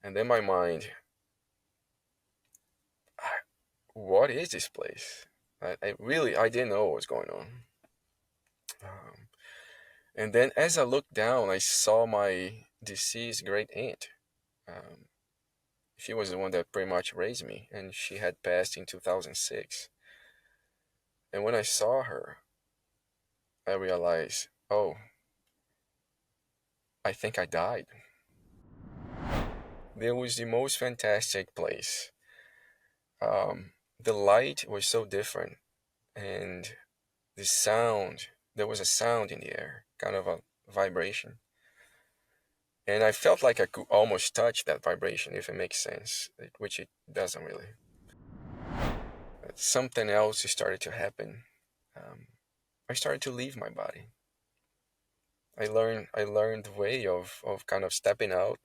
And then my mind, what is this place? I didn't know what was going on. Um, and then as I looked down, I saw my deceased great aunt. Um, she was the one that pretty much raised me, and she had passed in 2006. And when I saw her, I realized, oh, I think I died. There was the most fantastic place. Um, the light was so different, and the sound, there was a sound in the air, kind of a vibration. And I felt like I could almost touch that vibration, if it makes sense, which it doesn't really. Something else started to happen. Um, I started to leave my body. I learned the way of kind of stepping out.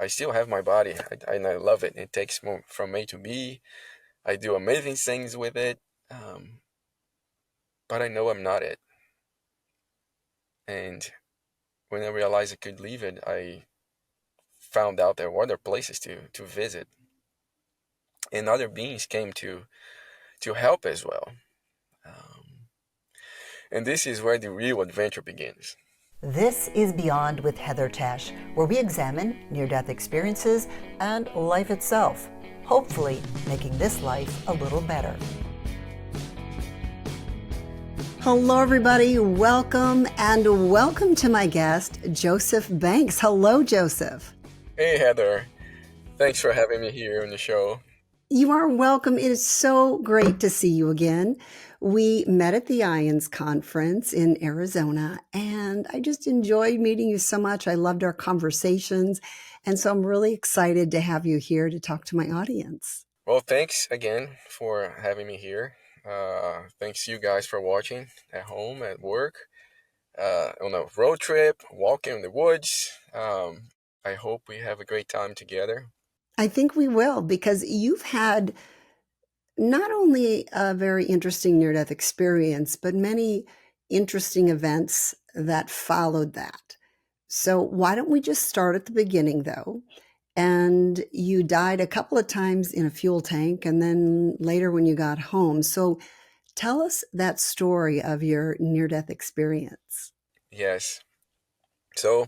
I still have my body, and I love it. It takes me from A to B. I do amazing things with it, um, but I know I'm not it. And when I realized I could leave it, I found out there were other places to visit, and other beings came to help as well. Um, and this is where the real adventure begins. This is Beyond with Heather Tesch, where we examine near-death experiences and life itself, hopefully making this life a little better. Hello, everybody. Welcome, and welcome to my guest, Joseph Banks. Hello, Joseph. Hey, Heather. Thanks for having me here on the show. You are welcome. It is so great to see you again. We met at the IONS conference in Arizona, and I just enjoyed meeting you so much. I loved our conversations, and so I'm really excited to have you here to talk to my audience. Well, thanks again for having me here. Thanks you guys for watching at home, at work, on a road trip, walking in the woods. I hope we have a great time together. I think we will, because you've had not only a very interesting near death experience, but many interesting events that followed that. So, why don't we just start at the beginning, though? And you died a couple of times in a fuel tank, and then later when you got home. So, tell us that story of your near death experience. Yes. So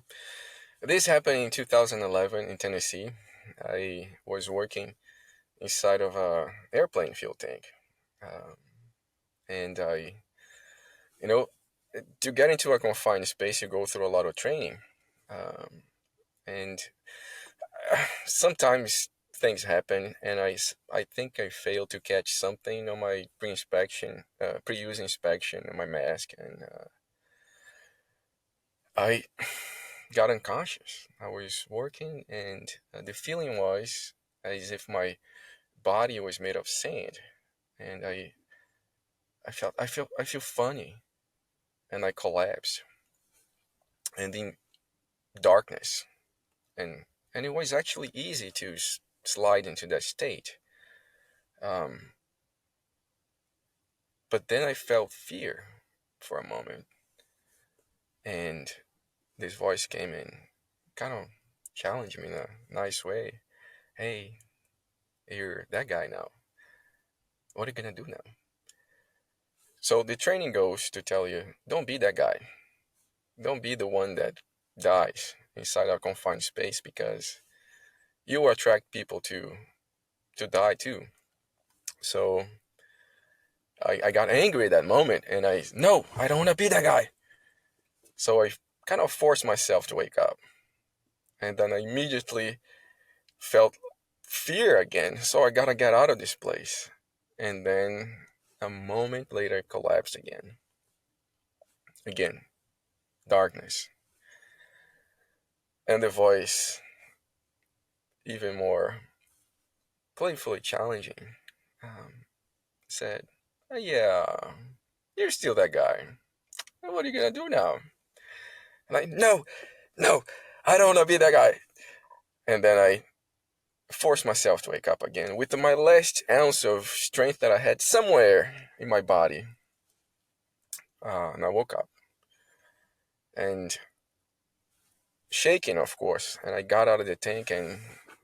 this happened in 2011 in Tennessee. I was working inside of a airplane fuel tank, um, and you know, to get into a confined space, you go through a lot of training, um, and sometimes things happen, and I think I failed to catch something on my pre-inspection, pre-use inspection on my mask, and I got unconscious. I was working, and the feeling was as if my body was made of sand, and I feel funny, and I collapsed, and in darkness, and and it was actually easy to slide into that state. Um, but then I felt fear for a moment, and this voice came in, kind of challenged me in a nice way. Hey, you're that guy now. What are you gonna do now? So the training goes to tell you, don't be that guy. Don't be the one that dies inside a confined space, because you attract people to die too. So I got angry at that moment, and no, I don't want to be that guy. So I kind of forced myself to wake up, and then I immediately felt fear again. So I gotta get out of this place. And then a moment later, I collapsed again. Again, darkness. And the voice, even more playfully challenging, said, Yeah, you're still that guy. What are you gonna do now? And no, no, I don't wanna be that guy. And then I forced myself to wake up again with my last ounce of strength that I had somewhere in my body. And I woke up and shaking, of course. And I got out of the tank, and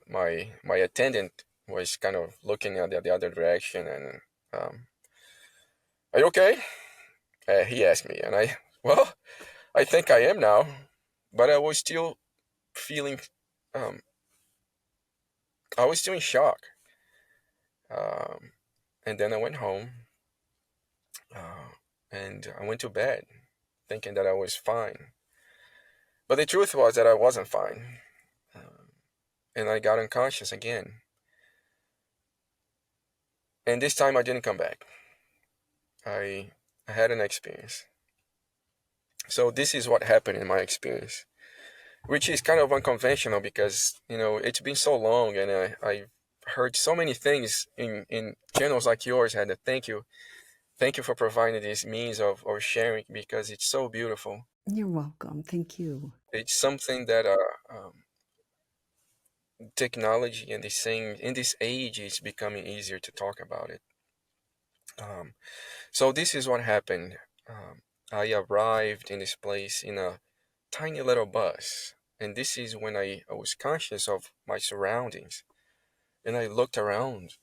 my attendant was kind of looking at the other direction, and are you okay? He asked me, and well, I think I am now, but I was still feeling, um, I was still in shock. Um, and then I went home, uh, and I went to bed, thinking that I was fine. But the truth was that I wasn't fine, and I got unconscious again. And this time I didn't come back. I, I had an experience. So this is what happened in my experience, which is kind of unconventional because it's been so long, and I heard so many things in channels like yours. Had to thank you for providing this means of sharing because it's so beautiful. You're welcome. Thank you. It's something that technology and this thing in this age is becoming easier to talk about it. Um, so this is what happened. I arrived in this place in a tiny little bus, and this is when I was conscious of my surroundings, and I looked around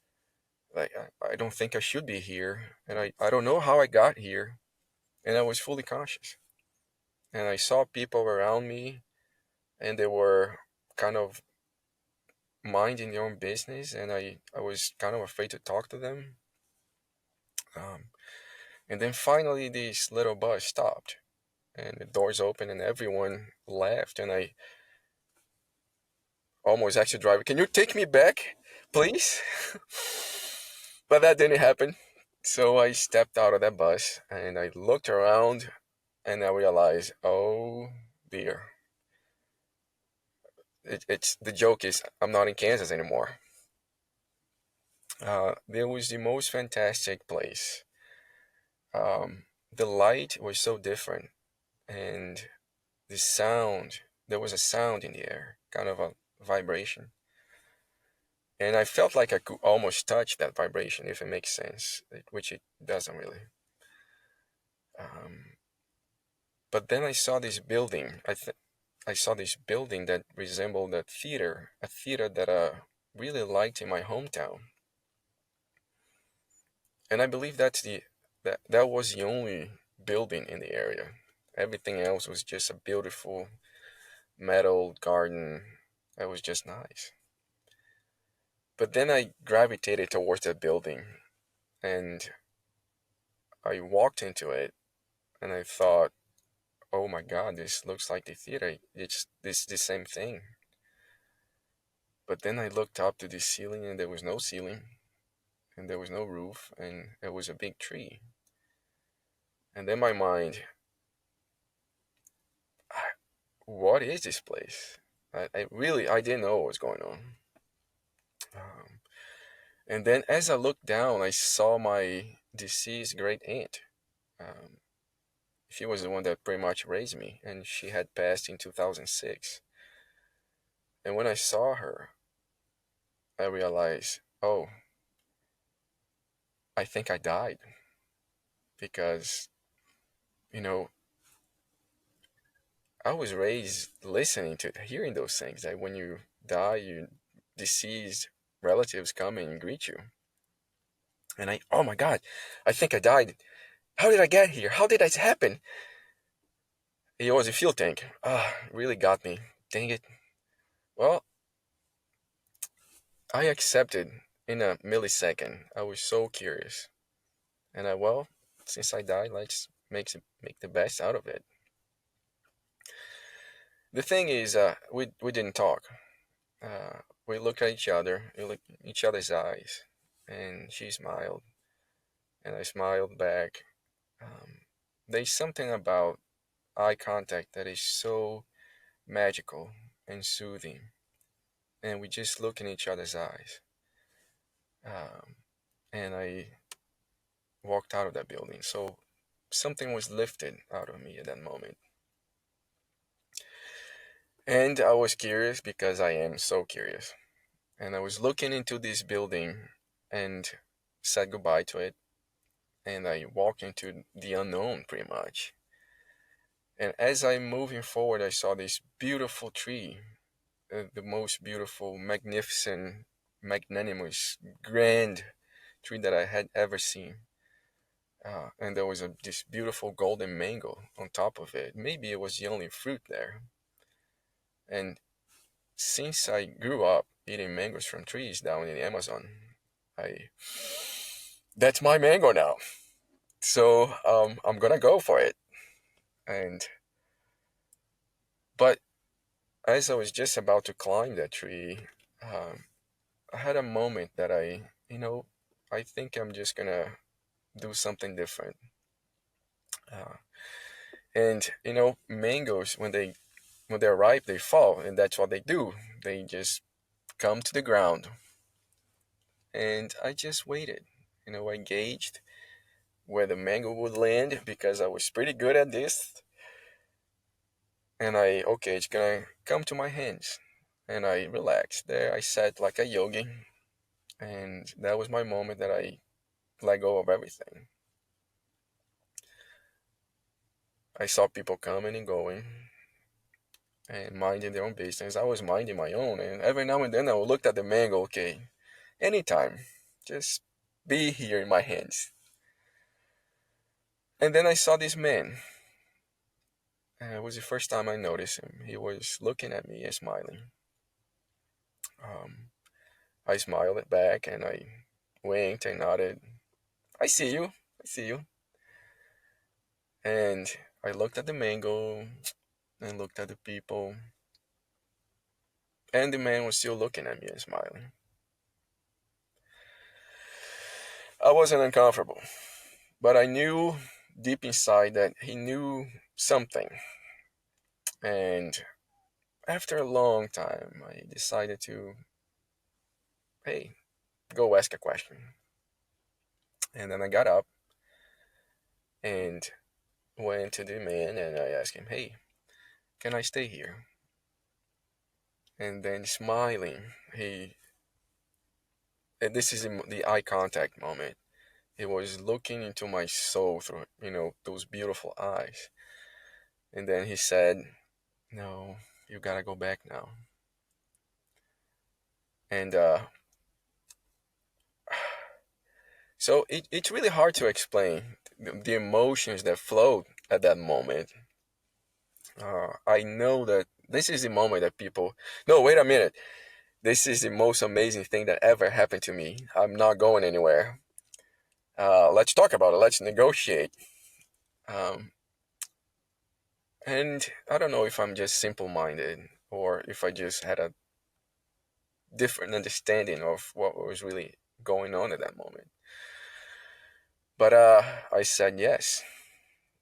like I don't think I should be here, and I don't know how I got here, and I was fully conscious, and I saw people around me, and they were kind of minding their own business, and I was kind of afraid to talk to them. Um, and then finally, this little bus stopped, and the doors opened, and everyone left, and I almost asked the driver, "Can you take me back, please?" But that didn't happen. So I stepped out of that bus and I looked around and I realized, oh dear, it's the joke is I'm not in Kansas anymore. There was the most fantastic place. The light was so different, and the sound, there was a sound in the air, kind of a vibration. And I felt like I could almost touch that vibration, if it makes sense, which it doesn't really. Um, but then I saw this building. I saw this building that resembled a theater that I really liked in my hometown. And I believe that was the only building in the area. Everything else was just a beautiful metal garden. It was just nice. But then I gravitated towards that building and I walked into it and I thought, oh my god, this looks like the theater. It's this the same thing. But then I looked up to the ceiling and there was no ceiling and there was no roof and it was a big tree. And then my mind, what is this place? I didn't know what was going on. Um, and then as I looked down, I saw my deceased great aunt. Um, she was the one that pretty much raised me, and she had passed in 2006. And when I saw her, I realized, oh, I think I died because, you know, I was raised listening to hearing those things that when you die, your deceased relatives come and greet you. And oh my God, I think I died. How did I get here? How did that happen? It was a fuel tank. Ah, really got me. Dang it. Well, I accepted in a millisecond. I was so curious. And well, since I died, let's make the best out of it. The thing is, we didn't talk. We looked at each other, we looked in each other's eyes, and she smiled, and I smiled back. Um, there's something about eye contact that is so magical and soothing, and we just look in each other's eyes. Um, and I walked out of that building. So something was lifted out of me at that moment. And I was curious because I am so curious. And I was looking into this building and said goodbye to it. And I walked into the unknown pretty much. And as I'm moving forward, I saw this beautiful tree the most beautiful, magnificent, magnanimous, grand tree that I had ever seen. And there was this beautiful golden mango on top of it. Maybe it was the only fruit there. And since I grew up eating mangoes from trees down in the Amazon, I that's my mango now. So I'm gonna go for it. And but as I was just about to climb that tree, um, I had a moment that I think I'm just gonna do something different. Uh, and mangoes when they're ripe, they fall, and that's what they do. They just come to the ground, and I just waited. I gauged where the mango would land because I was pretty good at this, and okay, it's gonna come to my hands, and I relaxed there. I sat like a yogi, and that was my moment that I let go of everything. I saw people coming and going and minding their own business. I was minding my own, and every now and then I would look at the mango. Okay, anytime, just be here in my hands. And then I saw this man. It was the first time I noticed him. He was looking at me and smiling. Um, I smiled back and I winked and nodded. I see you. I see you. And I looked at the mango and looked at the people. And the man was still looking at me and smiling. I wasn't uncomfortable, but I knew deep inside that he knew something. And after a long time, I decided to, hey, go ask a question. And then I got up and went to the man and I asked him, hey, can I stay here? And then smiling, and this is the eye contact moment. He was looking into my soul through, those beautiful eyes. And then he said, no, you gotta go back now. And so it's really hard to explain the emotions that flowed at that moment. I know that this is the moment that people, no, wait a minute. This is the most amazing thing that ever happened to me. I'm not going anywhere. Let's talk about it. Let's negotiate. Um, and I don't know if I'm just simple minded or if I just had a different understanding of what was really going on at that moment. But I said yes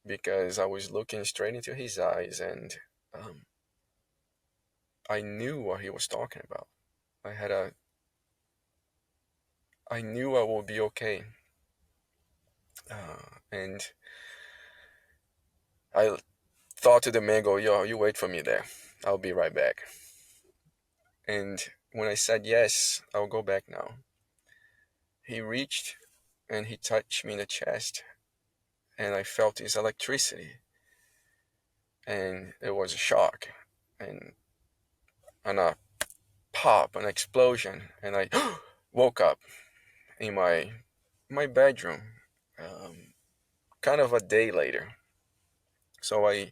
because I was looking straight into his eyes and um, I knew what he was talking about. I had a, I knew I would be okay. And I thought to the man, go, yo, you wait for me there. I'll be right back. And when I said yes, I'll go back now, he reached and he touched me in the chest, and I felt his electricity, and it was a shock, and a pop, an explosion, and I woke up in my bedroom, um, kind of a day later. So I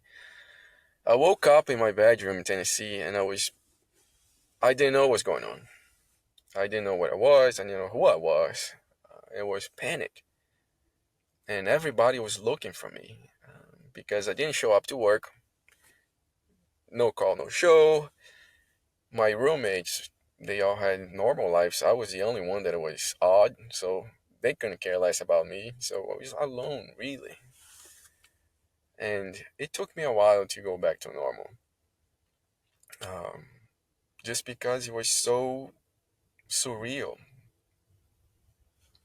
woke up in my bedroom in Tennessee, and I didn't know what was going on. I didn't know where I was. I didn't know who I was. It was panic, and everybody was looking for me because I didn't show up to work. No call, no show. My roommates, they all had normal lives. I was the only one that was odd, so they couldn't care less about me. So I was alone, really. And it took me a while to go back to normal, um, just because it was so surreal.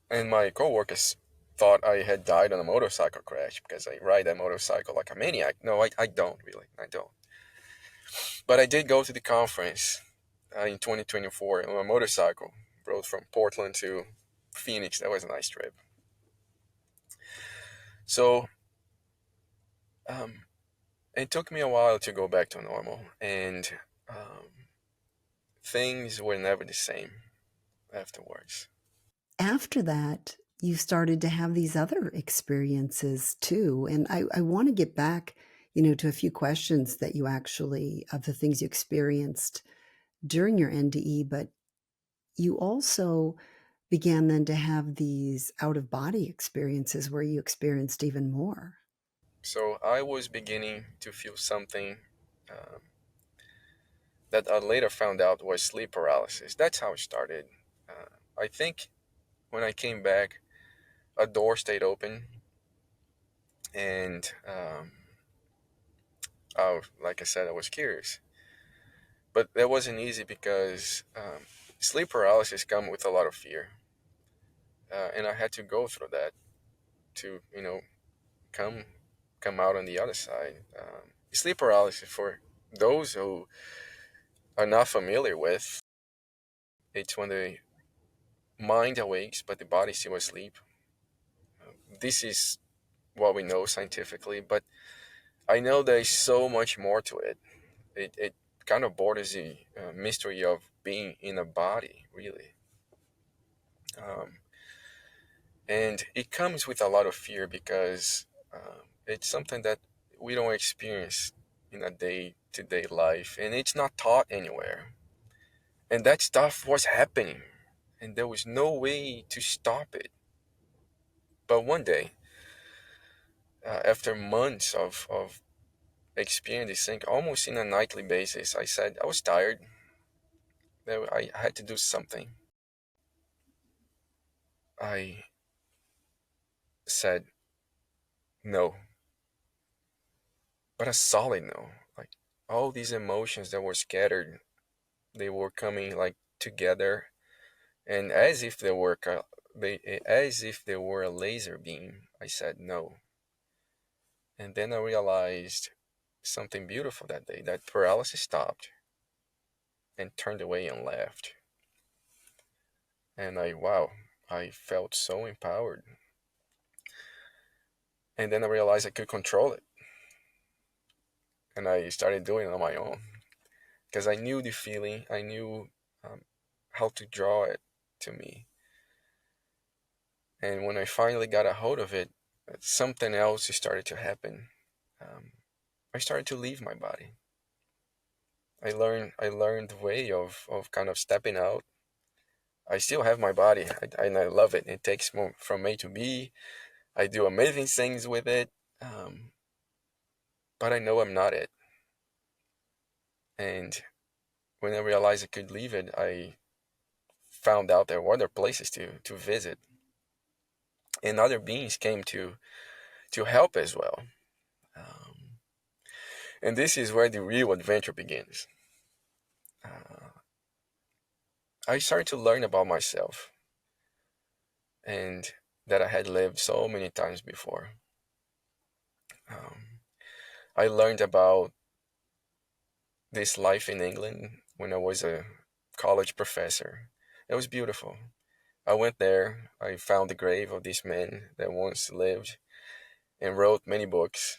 And my coworkers thought I had died on a motorcycle crash because I ride that motorcycle like a maniac. No, I don't really. I don't. But I did go to the conference in 2024 on a motorcycle. Rode from Portland to Phoenix. That was a nice trip. So um, it took me a while to go back to normal. And um, things were never the same afterwards. After that, you started to have these other experiences too. And I want to get back, to a few questions that you actually, of the things you experienced during your NDE, but you also began then to have these out of body experiences where you experienced even more. So I was beginning to feel something um, that I later found out was sleep paralysis. That's how it started. I think when I came back, a door stayed open, and like I said, I was curious, but that wasn't easy because sleep paralysis comes with a lot of fear, and I had to go through that to come come out on the other side. Sleep paralysis, for those who are not familiar with, it's when the mind awakes but the body still asleep. This is what we know scientifically, but I know there's so much more to it. It kind of borders the mystery of being in a body, really. Um, and it comes with a lot of fear because it's something that we don't experience in a day-to-day life, and it's not taught anywhere. And that stuff was happening, and there was no way to stop it. But one day, after months of experiencing this thing almost in a nightly basis, I said I was tired, that I had to do something. I said no, but a solid no. Like all these emotions that were scattered, they were coming like together, and as if they were a laser beam. I said no, and then I realized something beautiful that day. That paralysis stopped and turned away and left, and I felt so empowered. And then I realized I could control it, and I started doing it on my own because I knew the feeling. I knew um, how to draw it to me. And when I finally got a hold of it, something else started to happen. Um, I started to leave my body. I learned the way of kind of stepping out. I still have my body, and I love it. It takes me from A to B. I do amazing things with it, um, but I know I'm not it. And when I realized I could leave it, I found out there were other places to visit, and other beings came to help as well. Um, and this is where the real adventure begins. Uh, I started to learn about myself and that I had lived so many times before. Um, I learned about this life in England when I was a college professor. It was beautiful. I went there, I found the grave of this man that once lived and wrote many books.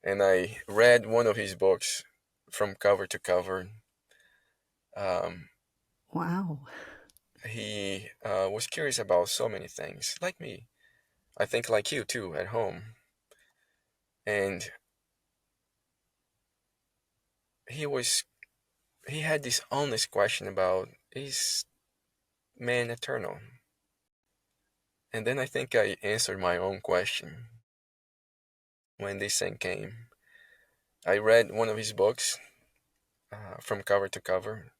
And I read one of his books from cover to cover. Um, Wow. he was curious about so many things, like me. I think like you too, at home. And he was he had this honest question about, is man eternal? And then I think I answered my own question when this thing came. I read one of his books from cover to cover,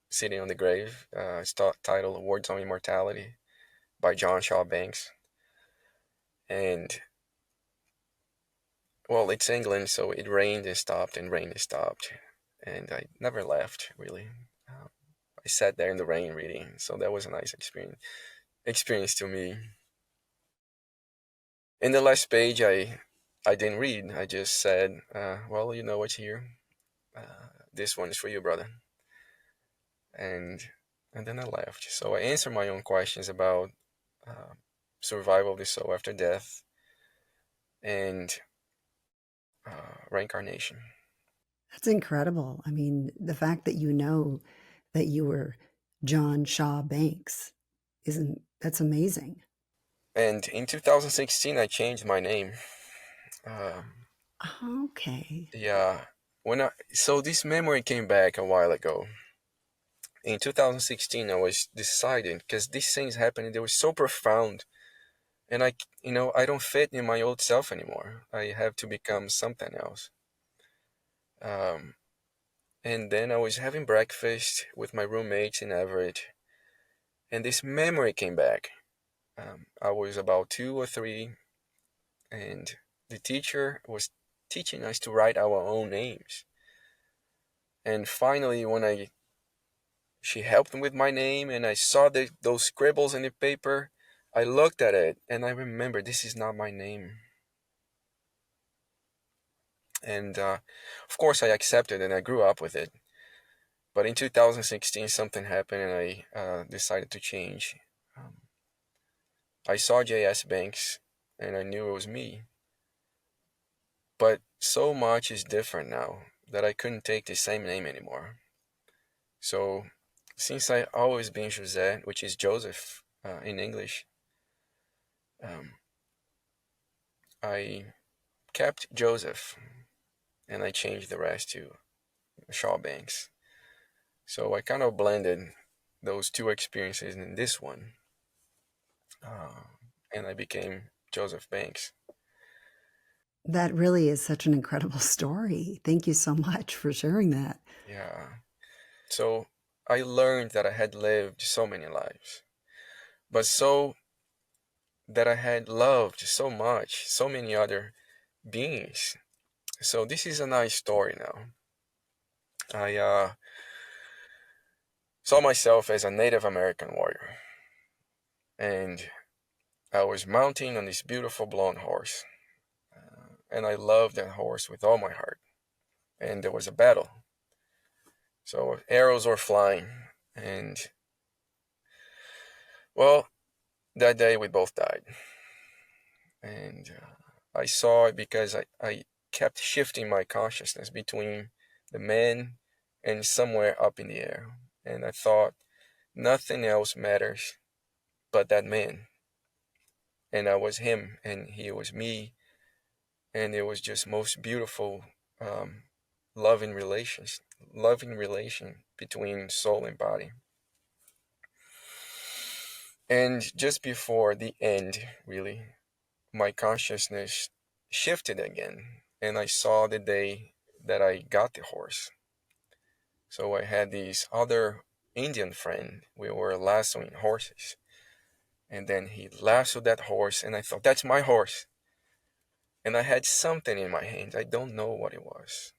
sitting on the grave. It's titled "Words on Immortality" by John Shaw Banks. And well, it's England, so it rained and stopped, and rained and stopped, and I never left really. Um, I sat there in the rain reading, so that was a nice experience to me. In the last page, I didn't read. I just said, "Well, you know what's here. This one is for you, brother." And and then I left. So I answered my own questions about uh, survival of the soul after death and reincarnation. That's incredible. I mean, the fact that that you were John Shaw Banks. Isn't that's amazing? And in 2016, I changed my name. Okay. Yeah, so this memory came back a while ago. In 2016, I was deciding because these things happening, they were so profound, and I don't fit in my old self anymore. I have to become something else. Um, and then I was having breakfast with my roommates in Everett, and this memory came back. I was about 2 or 3, and the teacher was teaching us to write our own names. And finally, when I she helped me with my name, and I saw those scribbles in the paper, I looked at it, and I remember this is not my name. And of course, I accepted, and I grew up with it. But in 2016, something happened, and I decided to change. Um, I saw J.S. Banks, and I knew it was me. But so much is different now that I couldn't take the same name anymore. So, since I always been José, which is Joseph in English, um, I kept Joseph and I changed the rest to Shaw Banks. So I kind of blended those two experiences in this one, uh, and I became Joseph Banks. That really is such an incredible story. Thank you so much for sharing that. Yeah. So I learned that I had lived so many lives, but so that I had loved so much, so many other beings. So this is a nice story now. I saw myself as a Native American warrior, and I was mounting on this beautiful blonde horse, and I loved that horse with all my heart. And there was a battle, so arrows were flying, and well, that day we both died. And I saw it because I kept shifting my consciousness between the man and somewhere up in the air, and I thought nothing else matters but that man. And I was him, and he was me, and it was just most beautiful, um, loving relations, loving relation between soul and body. And just before the end, really, my consciousness shifted again, and I saw the day that I got the horse. So I had this other Indian friend. We were lassoing horses, and then he lassoed that horse, and I thought, that's my horse. And I had something in my hands. I don't know what it was.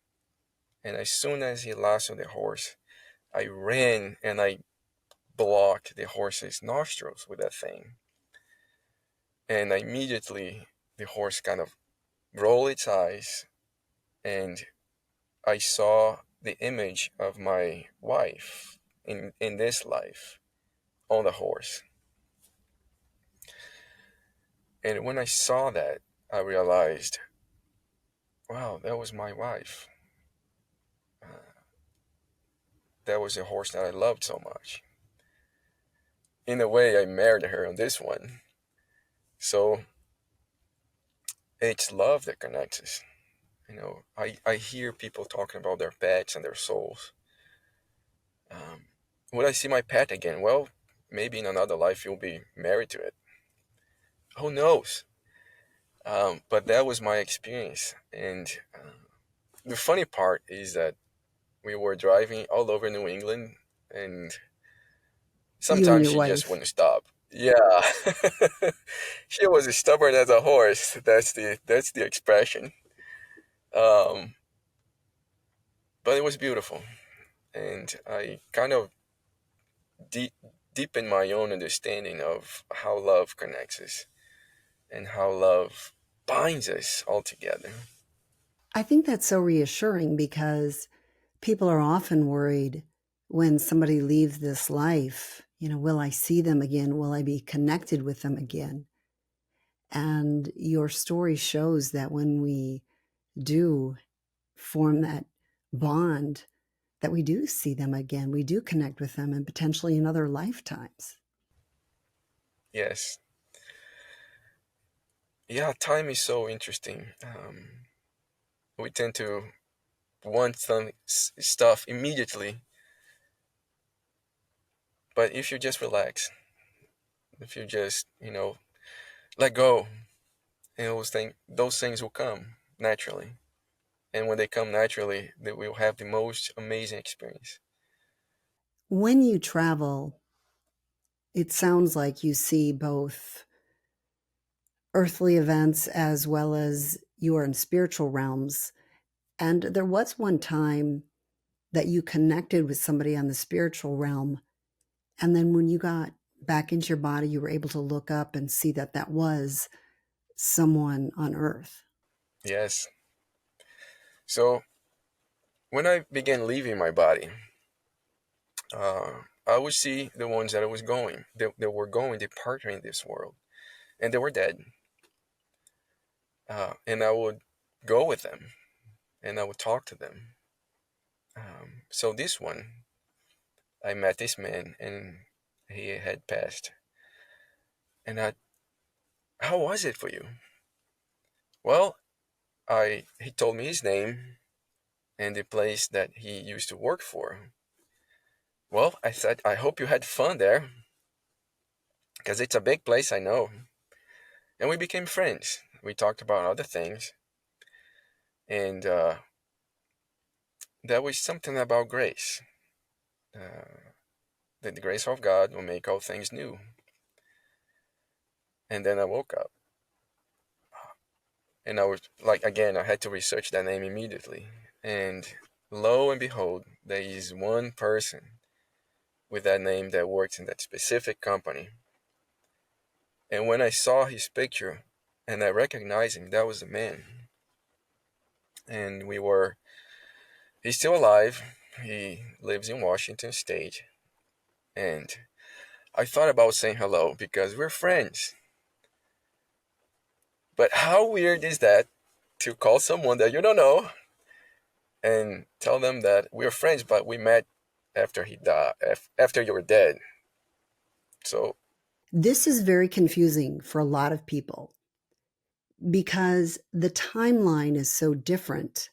And as soon as he lassoed the horse, I ran and I blocked the horse's nostrils with that thing. And immediately the horse kind of rolled its eyes, and I saw the image of my wife in this life on the horse. And when I saw that, I realized, wow, that was my wife. That was a horse that I loved so much. In a way, I married her on this one. So it's love that connects us. I hear people talking about their pets and their souls. Um, would I see my pet again? Well, maybe in another life you'll be married to it. Who knows? But that was my experience. And the funny part is that we were driving all over New England, and You and sometimes your she just wife. wouldn't stop. Yeah, she was as stubborn as a horse. That's the expression. Um, but it was beautiful, and I kind of deep deepen my own understanding of how love connects us and how love binds us all together. I think that's so reassuring because people are often worried when somebody leaves this life, will I see them again? Will I be connected with them again? And your story shows that when we do form that bond, that we do see them again. We do connect with them and potentially in other lifetimes. Yes. Yeah, time is so interesting. We tend to want some stuff immediately, but if you just relax, if you just, let go, and those things will come naturally. And when they come naturally, they will have the most amazing experience. When you travel, it sounds like you see both earthly events as well as you are in spiritual realms. And there was one time that you connected with somebody on the spiritual realm. And then when you got back into your body, you were able to look up and see that that was someone on earth. Yes. So when I began leaving my body, I would see the ones that I was going, that were going, departing in this world, and they were dead. And I would go with them, and I would talk to them. So this one, I met this man, and he had passed. And how was it for you? Well, he told me his name and the place that he used to work for. Well, I said, I hope you had fun there, because it's a big place, I know. And we became friends. We talked about other things, and there was something about grace. Uh, that the grace of God will make all things new. And then I woke up, and I was like, again, I had to research that name immediately. And lo and behold, there is one person with that name that works in that specific company. And when I saw his picture and I recognized him, that was the man. And he's still alive. He lives in Washington State. And I thought about saying hello because we're friends. But how weird is that to call someone that you don't know and tell them that we're friends, but we met after he died, after you were dead? So, This is very confusing for a lot of people because the timeline is so different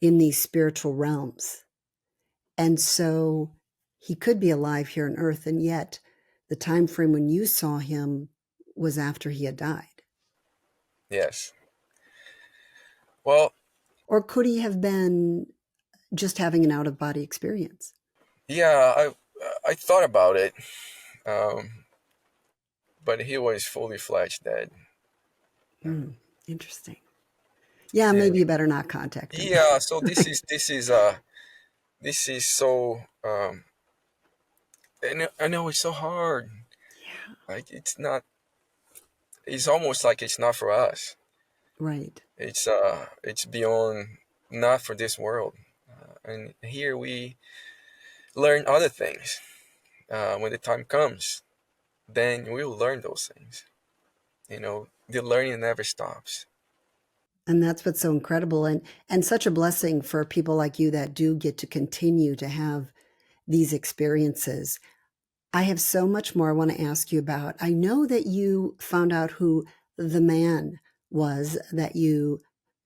in these spiritual realms. And so he could be alive here on earth, and yet the time frame when you saw him was after he had died. yes. Well, Or could he have been just having an out of body experience? yeah, I thought about it, um, but he was fully fledged dead. Hmm, interesting. Yeah, And maybe you better not contact him. yeah, so this is so and I know it's so hard. Yeah, Like it's almost like it's not for us. right. It's beyond, not for this world. And here we learn other things. When the time comes, then we'll learn those things. The learning never stops. And that's what's so incredible and such a blessing for people like you that do get to continue to have these experiences. I have so much more I want to ask you about. I know that you found out who the man was that you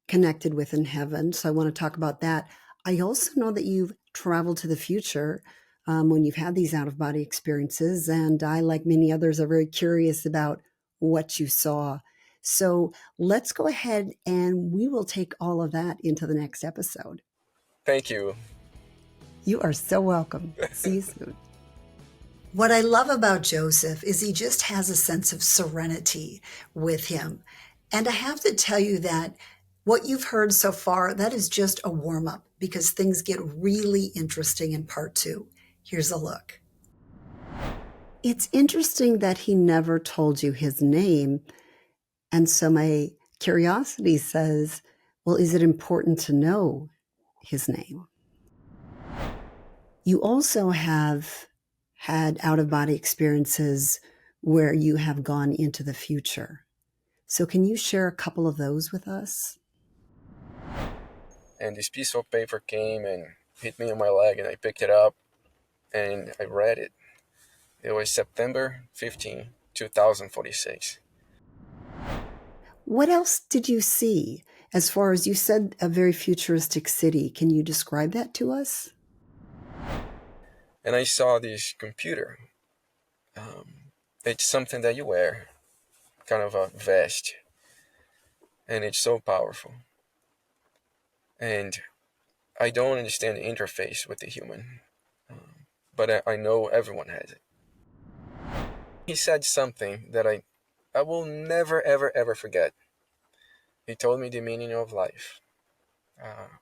connected with in heaven. So I want to talk about that. I also know that you've traveled to the future when you've had these out of body experiences. And I, like many others, are very curious about what you saw. So let's go ahead and we will take all of that into the next episode. Thank you. You are so welcome. See you soon. What I love about Joseph is he just has a sense of serenity with him. And I have to tell you that what you've heard so far, that is just a warm up because things get really interesting in part two. Here's a look. It's interesting that he never told you his name. And so my curiosity says, well, is it important to know his name? You also have had out of body experiences where you have gone into the future. So, can you share a couple of those with us? And this piece of paper came, and hit me on my leg, and I picked it up and I read it. It was September 15, 2046. What else did you see? As far as you said, a very futuristic city. Can you describe that to us? And I saw this computer. It's something that you wear, kind of a vest, and it's so powerful. And I don't understand the interface with the human, but I know everyone has it. He said something that I will never, ever, ever forget. He told me the meaning of life.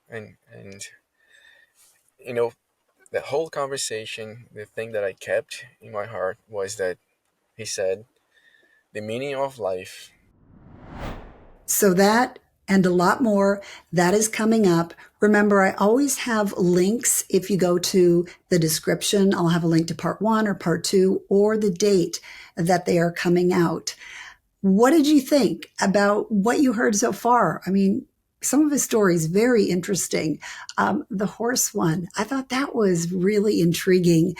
And you know, the whole conversation, the thing that I kept in my heart was that he said, the meaning of life. So that and a lot more, that is coming up. Remember, I always have links. If you go to the description, I'll have a link to part 1 or part 2 or the date that they are coming out. What did you think about what you heard so far? I mean, some of his stories, very interesting. The horse one, I thought that was really intriguing.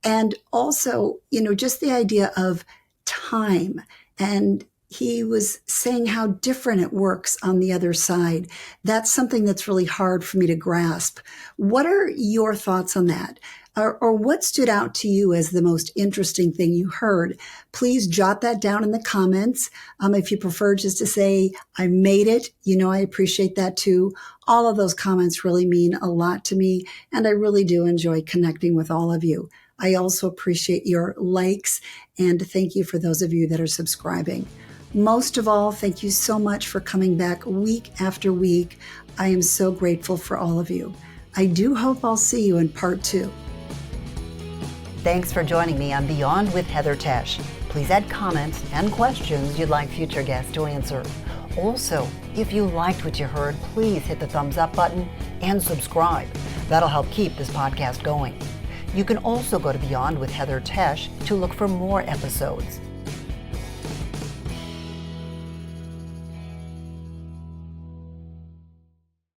And also, just the idea of time. And he was saying how different it works on the other side. That's something that's really hard for me to grasp. What are your thoughts on that? Or what stood out to you as the most interesting thing you heard? Please jot that down in the comments. If you prefer just to say, I made it, I appreciate that too. All of those comments really mean a lot to me, and I really do enjoy connecting with all of you. I also appreciate your likes, and thank you for those of you that are subscribing. Most of all, thank you so much for coming back week after week. I am so grateful for all of you. I do hope I'll see you in part 2. Thanks for joining me on Beyond with Heather Tesch. Please add comments and questions you'd like future guests to answer. Also, if you liked what you heard, please hit the thumbs up button and subscribe. That'll help keep this podcast going. You can also go to Beyond with Heather Tesch to look for more episodes.